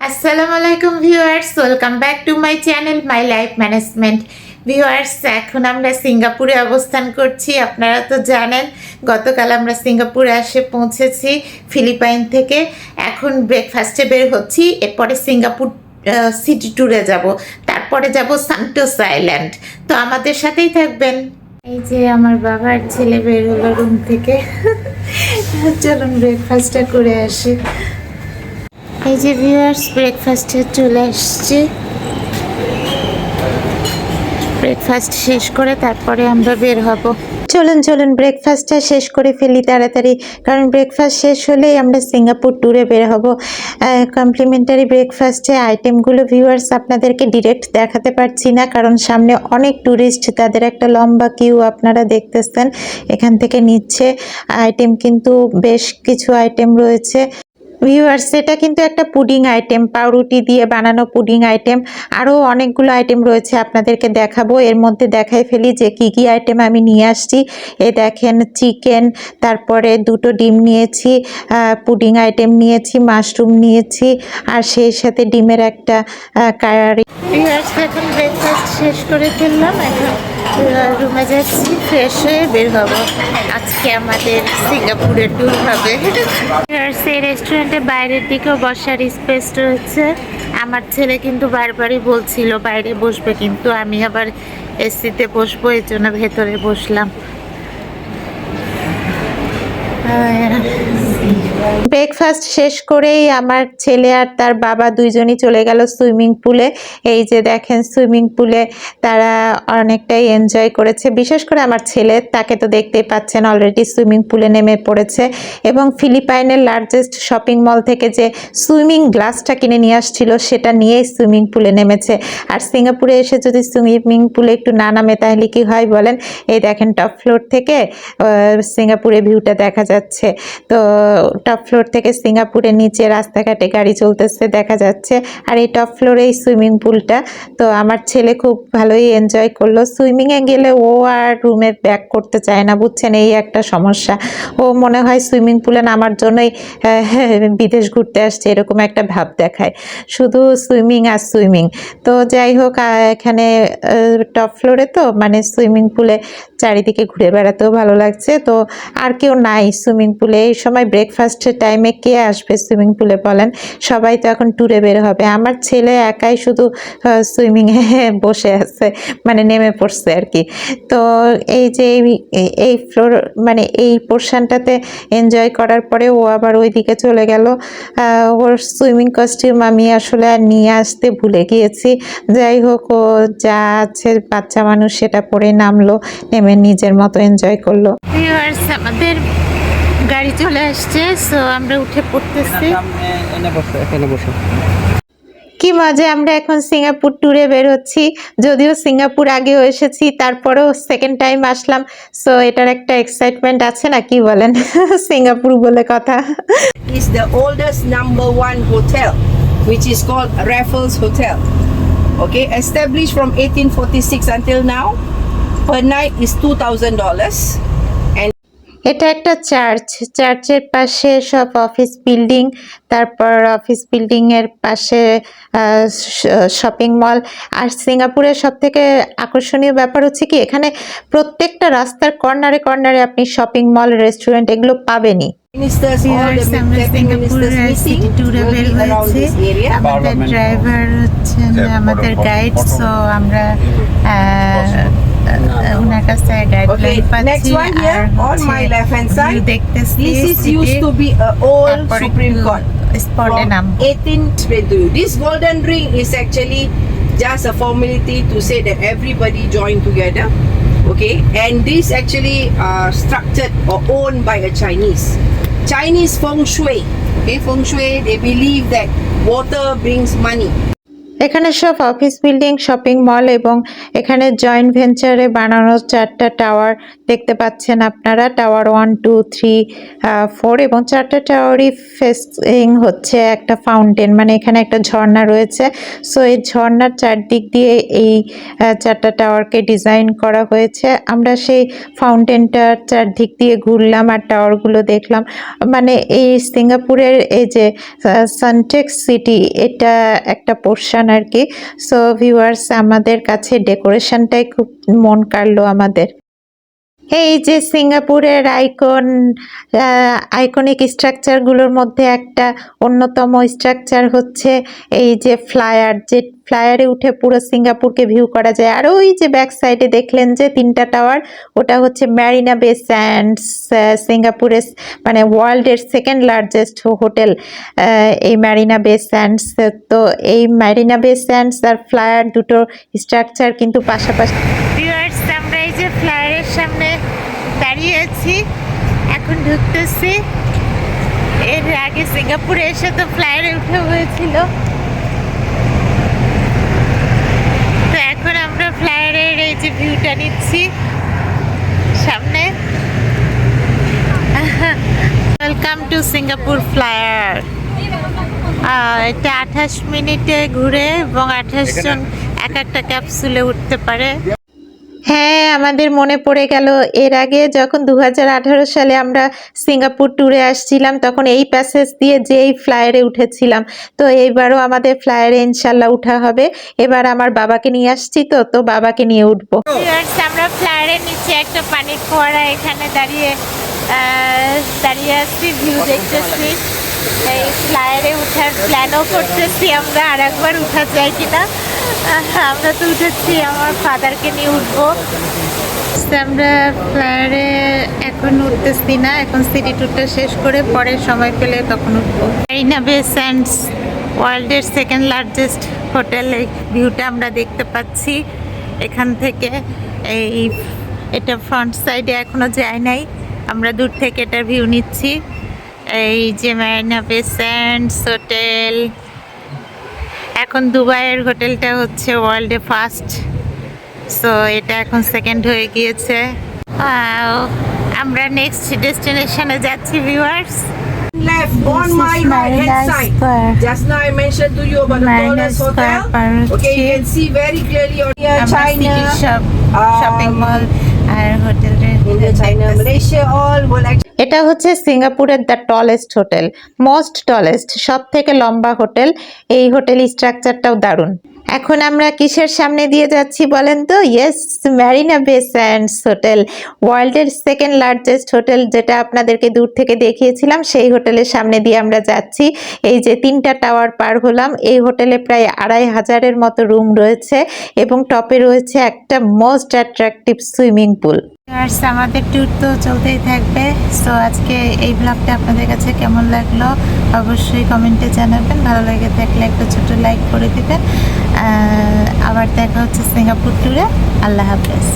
আসসালামু আলাইকুম viewers, welcome back to my channel my life management. Viewers, এখন আমরা সিঙ্গাপুরে অবস্থান করছি। আপনারা তো জানেন গতকাল আমরা সিঙ্গাপুরে এসে পৌঁছেছি ফিলিপাইন থেকে। এখন ব্রেকফাস্টে বের হচ্ছি, এরপরে সিঙ্গাপুর সিটি ট্যুরে যাব, তারপরে যাব সান্টোসা আইল্যান্ড। তো আমাদের সাথেই থাকবেন। এই যে আমার বাবার ছেলে বের হলো রুম থেকে। চলুন ব্রেকফাস্টটা করে আসি। এই যে ভিউয়ার্স, ব্রেকফাস্টে চলে আসছি। ব্রেকফাস্ট শেষ করে তারপরে আমরা বের হব। চলুন ব্রেকফাস্টটা শেষ করে ফেলি তাড়াতাড়ি, কারণ ব্রেকফাস্ট শেষ হলেই আমরা সিঙ্গাপুর ট্যুরে বের হব। কমপ্লিমেন্টারি ব্রেকফাস্টে আইটেমগুলো ভিউয়ার্স আপনাদেরকে ডিরেক্ট দেখাতে পারছি না, কারণ সামনে অনেক ট্যুরিস্ট, তাদের একটা লম্বা কিউ আপনারা দেখতেছেন। এখান থেকে নিচ্ছে আইটেম, কিন্তু বেশ কিছু আইটেম রয়েছে ভিউয়ার্স। এটা কিন্তু একটা পুডিং আইটেম, পাউরুটি দিয়ে বানানো পুডিং আইটেম। আরও অনেকগুলো আইটেম রয়েছে, আপনাদেরকে দেখাবো। এর মধ্যে দেখাই ফেলি যে কি কি আইটেম আমি নিয়ে আসছি। এই দেখেন, চিকেন, তারপরে দুটো ডিম নিয়েছি, পুডিং আইটেম নিয়েছি, মাশরুম নিয়েছি, আর সেই সাথে ডিমের একটা কারি। ভিউয়ার্স, এখন ব্রেকফাস্ট শেষ করে ফেললাম, এখন রুমে যাচ্ছি, ফ্রেশ হয়ে বের হব। আজকে আমাদের সিঙ্গাপুরের ট্যুর হবে। এই রেস্টুরেন্টে বাইরের দিকেও বসার স্পেস রয়েছে। আমার ছেলে কিন্তু বারবারই বলছিল বাইরে বসবে, কিন্তু আমি আবার এসিতে বসবো, এর জন্য ভেতরে বসলাম। ব্রেকফাস্ট শেষ করেই আমার ছেলে আর তার বাবা দুইজনই চলে গেল সুইমিং পুলে। এই যে দেখেন, সুইমিং পুলে তারা অনেকটাই এনজয় করেছে, বিশেষ করে আমার ছেলে, তাকে তো দেখতেই পাচ্ছেন অলরেডি সুইমিং পুলে নেমে পড়েছে। এবং ফিলিপাইনের লার্জেস্ট শপিং মল থেকে যে সুইমিং গ্লাসটা কিনে নিয়ে আসছিল, সেটা নিয়েই সুইমিং পুলে নেমেছে। আর সিঙ্গাপুরে এসে যদি সুইমিং পুলে একটু না নামে তাহলে কি হয় বলেন? এই দেখেন, টপ ফ্লোর থেকে সিঙ্গাপুরে ভিউটা দেখা যাচ্ছে। তো টপ ফ্লোর থেকে সিঙ্গাপুরের নিচে রাস্তাঘাটে গাড়ি চলতেছে দেখা যাচ্ছে, আর এই টপ ফ্লোরেই সুইমিং পুলটা। তো আমার ছেলে খুব ভালোই এনজয় করলো। সুইমিংয়ে গেলে ও আর রুমে ব্যাক করতে চায় না, বুঝছেন, এই একটা সমস্যা। ও মনে হয় সুইমিং পুলে নামার জন্যই বিদেশ ঘুরতে আসছে, এরকম একটা ভাব দেখায়, শুধু সুইমিং আর সুইমিং। তো যাই হোক, এখানে টপ ফ্লোরে তো মানে সুইমিং পুলে চারিদিকে ঘুরে বেড়াতেও ভালো লাগছে। তো আর কেউ নাই সুইমিং পুলে এই সময়, ব্রেকফাস্টের টাইমে কে আসবে সুইমিং পুলে বলেন? সবাই তো এখন ট্যুরে বের হবে। আমার ছেলে একাই শুধু সুইমিংয়ে বসে আছে, মানে নেমে পড়ছে আর কি। তো এই যে এই ফ্লোর মানে এই পোর্শনটাতে এনজয় করার পরে ও আবার ওই দিকে চলে গেল। ওর সুইমিং কস্টিউম আমি আসলে আর নিয়ে আসতে ভুলে গিয়েছি। যাই হোক, ও যা আছে বাচ্চা মানুষ সেটা পরে নামলো, নেমে নিজের মতো এনজয় করলো। আমাদের গাড়ি চলে আসছে, সো আমরা উঠে পড়তেছি। কি মজা, আমরা এখন সিঙ্গাপুর ট্যুরে বের হচ্ছি। যদিও সিঙ্গাপুর আগেও এসেছি, তারপরেও সেকেন্ড টাইম আসলাম, সো এটার একটা এক্সাইটমেন্ট আছে না, কি বলেন? সিঙ্গাপুর বলে কথা। Is the oldest number one hotel, which is called Raffles Hotel. Okay, established from 1846 until now. Per night is $2,000. এটা একটা চার্চের পাশে সব অফিস বিল্ডিং, তারপর অফিস বিল্ডিংয়ের পাশে শপিং মল। আর সিঙ্গাপুরের সব থেকে আকর্ষণীয় ব্যাপার হচ্ছে কি, এখানে প্রত্যেকটা রাস্তার কর্নারে কর্নারে আপনি শপিং মল, রেস্টুরেন্ট এগুলো পাবেনই। আমাদের ড্রাইভার হচ্ছেন আমাদের গাইড, সো আমরা ওনার কাছে গাইডলাইন পাচ্ছি। Next one here on my left hand side, this is used to be an old Supreme Court from 1822. This golden ring is actually just a formality to say that everybody joined together. Okay, and this actually structured or owned by a Chinese feng shui. Okay, feng shui, they believe that water brings money. এখানে সব office building, shopping mall এবং এখানে joint ভেঞ্চারে বানানো 4টা tower দেখতে পাচ্ছেন আপনারা। Tower 1, 2, 3, 4 এবং 4টা টাওয়ারই ফেসিং হচ্ছে একটা ফাউন্টেন, মানে এখানে একটা ঝর্ণা রয়েছে। সো এই ঝর্ণার চারদিক দিয়ে এই 4টা টাওয়ারকে ডিজাইন করা হয়েছে। আমরা সেই ফাউন্টেনটার চারদিক দিয়ে ঘুরলাম আর টাওয়ারগুলো দেখলাম। মানে এই সিঙ্গাপুরের এই যে সানটেক্স সিটি, এটা একটা পোর্শন আর কি। সো ভিউয়ার্স, আমাদের কাছে ডেকোরেশনটাই খুব মন কাড়লো আমাদের। এই যে সিঙ্গাপুরের আইকনিক স্ট্রাকচারগুলোর মধ্যে একটা অন্যতম স্ট্রাকচার হচ্ছে এই যে ফ্লায়ার, যে ফ্লায়ারে উঠে পুরো সিঙ্গাপুরকে ভিউ করা যায়। আর ওই যে ব্যাক সাইডে দেখলেন যে 3টা টাওয়ার, ওটা হচ্ছে ম্যারিনা বে স্যান্ডস, সিঙ্গাপুরের মানে ওয়ার্ল্ডের সেকেন্ড লার্জেস্ট হোটেল এই ম্যারিনা বে স্যান্ডস। তো এই ম্যারিনা বে স্যান্ডস আর ফ্লায়ার দুটো স্ট্রাকচার কিন্তু পাশাপাশি। আমরা এই যে ফ্লায়ারের সামনে দাঁড়িয়ে আছি, এখন ঢুকতেছি। এর আগে সিঙ্গাপুরে এসে তো ফ্লায়ারে উঠে হয়েছিল, তো এখন আমরা ফ্লায়ারের এই যে ভিউটা নিচ্ছি সামনে। Welcome to Singapore flyer. এটা 28 মিনিটে ঘুরে এবং 28 জন এক একটা ক্যাপসুলে উঠতে পারে। হ্যাঁ, আমাদের মনে পড়ে গেল এর আগে যখন 2018 সালে আমরা সিঙ্গাপুর ট্যুরে আসছিলাম, তখন এই প্যাসেজ দিয়ে যেই ফ্লায়ারে উঠেছিলাম। তো এইবারও আমাদের ফ্লায়ারে ইনশাল্লাহ উঠা হবে। এবার আমার বাবাকে নিয়ে আসছি, তো বাবাকে নিয়ে উঠবো। আমরা ফ্লায়ারের নিচে একটা পানির ফোয়ারা এখানে দাঁড়িয়ে আছি, ভিউ দেখতেছি। এই ফ্লায়ারে উঠার প্ল্যানও করতেছি আমরা, আর একবার উঠা যায় কিনা। আমরা তো উঠেছি, আমার ফাদারকে নিয়ে উঠবো। আমরা ফ্লায়ারে এখন উঠতেছি না, এখন সিটি ট্যুরটা শেষ করে পরে সময় পেলে তখন উঠবো। ম্যারিনা বে স্যান্ডস ওয়ার্ল্ডের সেকেন্ড লার্জেস্ট হোটেল, এই ভিউটা আমরা দেখতে পাচ্ছি এখান থেকে। এটা ফ্রন্ট সাইডে এখনো যায় নাই, আমরা দূর থেকে এটা ভিউ নিচ্ছি। এই যে ম্যারিনা বে স্যান্ডস হোটেল, এখন দুবাইয়ের হোটেলটা হচ্ছে ওয়ার্ল্ডে ফার্স্ট, সো এটা এখন সেকেন্ড হয়ে গিয়েছে। আমরা নেক্সট ডেস্টিনেশনে যাচ্ছি viewers. Left on my right hand side. Just now I mentioned to you about the tallest hotel. Okay, you can see very clearly on here China, shopping mall আর হোটেলের India, China, Malaysia, all will actually. এটা হচ্ছে সিঙ্গাপুরের the tallest hotel, most tallest, সব থেকে লম্বা hotel. এই hotel স্ট্রাকচারটাও দারুণ। এখন আমরা কিসের সামনে দিয়ে যাচ্ছি বলেন তো? ইয়েস, ম্যারিনা বে স্যান্ডস হোটেল, ওয়ার্ল্ডের সেকেন্ড লার্জেস্ট হোটেল, যেটা আপনাদেরকে দূর থেকে দেখিয়েছিলাম, সেই হোটেলের সামনে দিয়ে আমরা যাচ্ছি। এই যে 3টা টাওয়ার পার হলাম। এই হোটেলে প্রায় 2500-এর মতো রুম রয়েছে এবং টপে রয়েছে একটা মোস্ট অ্যাট্রাকটিভ সুইমিং পুল। আমাদের ট্যুর তো চলতেই থাকবে। সো আজকে এই ব্লগটা আপনাদের কাছে কেমন লাগলো অবশ্যই কমেন্টে জানাবেন। ভালো লেগে থাকলে একটা ছোট লাইক করে দেবেন। আবার দেখা হচ্ছে সিঙ্গাপুর ট্যুরে। আল্লাহ হাফেজ।